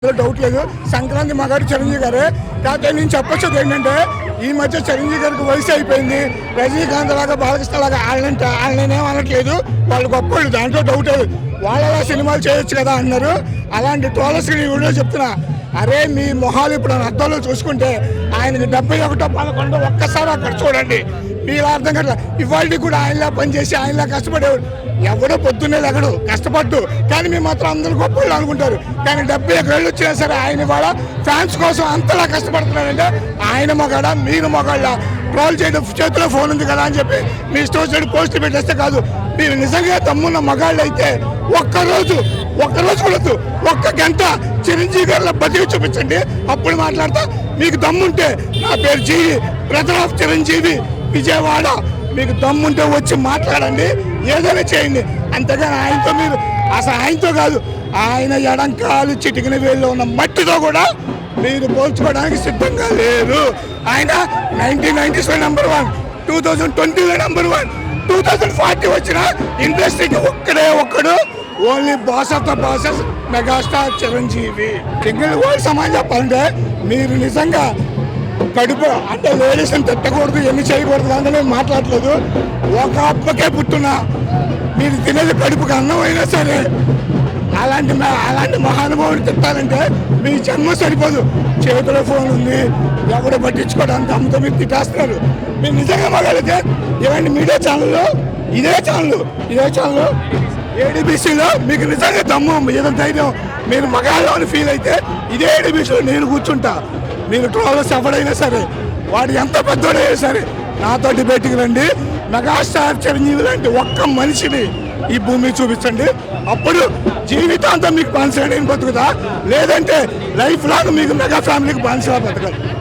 Doubt లేదు. సంక్రాంతి మగాడు చిరంజీవి గారే. కాకపోతే నేను చెప్పొచ్చేది ఏంటంటే ఈ మధ్య చిరంజీవి గారికి వయసు అయిపోయింది. రజనీకాంత్ లాగా బాలకృష్ణ లాగా వాళ్ళనేం అనట్లేదు, వాళ్ళు గొప్ప దాంట్లో డౌట్ లేదు. వాళ్ళలా సినిమాలు చేయొచ్చు కదా అన్నారు. అలాంటి టోలస్కి వీడియో చెప్తున్నా, అరే మీ మొహాలు ఇప్పుడు అద్దంలో చూసుకుంటే ఆయనకి 71-11 ఒక్కసారి అక్కడ చూడండి, మీరు అర్థం కదా. ఇవాళ కూడా ఆయనలా పనిచేసి ఆయనలా కష్టపడేవాడు ఎవడో పొద్దున్నే లెగడు కష్టపడ్డు, కానీ మేము మాత్రం అందరూ గొప్పలు అనుకుంటారు. కానీ 71 ఏళ్ళు వచ్చినా సరే ఆయన వాళ్ళ ఫ్యాన్స్ కోసం అంతలా కష్టపడుతున్నారంటే ఆయన మగాడ మీరు మగాళ్ళ. ట్రోల్ చేయడం చేతిలో ఫోన్ ఉంది కదా అని చెప్పి మీ ఇష్టం వచ్చినట్టు పోస్టులు పెట్టేస్తే కాదు. మీరు నిజంగా తమ్మున్న మగాళ్ళు అయితే ఒక్కరోజు కూడా ఒక్క గంట చిరంజీవి గారిలో బతికి చూపించండి, అప్పుడు మాట్లాడతా. మీకు దమ్ముంటే నా పేరు జీవి, బ్రదర్ ఆఫ్ చిరంజీవి, విజయవాడ. మీకు దమ్ముంటే వచ్చి మాట్లాడండి, ఏదైనా చేయండి. అంతేగాని ఆయనతో మీరు అసలు ఆయనతో కాదు, ఆయన ఎడంకాలు చిటికిన వేళ్ళు ఉన్న మట్టితో కూడా మీరు పోల్చుకోవడానికి సిద్ధంగా లేరు. ఆయన 1990s నెంబర్ 1, 2020లో నెంబర్ 1, 2040 వచ్చిన ఇండస్ట్రీకి ఒక్కడు only boss of the bosses megastar Chiranjeevi. Single word సమాజం చెప్పాలంటే మీరు నిజంగా కడుపు అంటే లేడీస్ని తిట్టకూడదు, ఎన్ని చేయకూడదు అంటే నేను మాట్లాడలేదు. ఒక అప్పకే పుట్టినా మీరు తినేది కడుపుకి అన్నం అయినా సరే అలాంటి మహానుభావుని తిట్టాలంటే మీ జన్మ సరిపోదు. చేతిలో ఫోన్ ఉంది, ఎవరు పట్టించుకోవడానికి అమ్మతో మీరు తిట్టేస్తున్నారు. మీరు నిజంగా మగాలితే ఇలాంటి మీడియా ఛానల్లో ఇదే ఛానల్ ఏడీబీసీలో మీకు నిజంగా దమ్ము ఏదో ధైర్యం మీరు మగాళ్ళు అని ఫీల్ అయితే ఇదే ఏడీబీసీలో నేను కూర్చుంటా. మీరు ట్రోలర్స్ ఎవడైనా సరే, వాడు ఎంత పెద్దోడైనా సరే నాతో డిబేట్కి రండి. మెగాస్టార్ చిరంజీవి లాంటి ఒక్క మనిషిని ఈ భూమి చూపించండి, అప్పుడు జీవితాంతం మీకు బానిసగా నేను బతుకుతా. లేదంటే లైఫ్ లాంగ్ మీకు మెగా ఫ్యామిలీకి బానిసగా బతకాలి.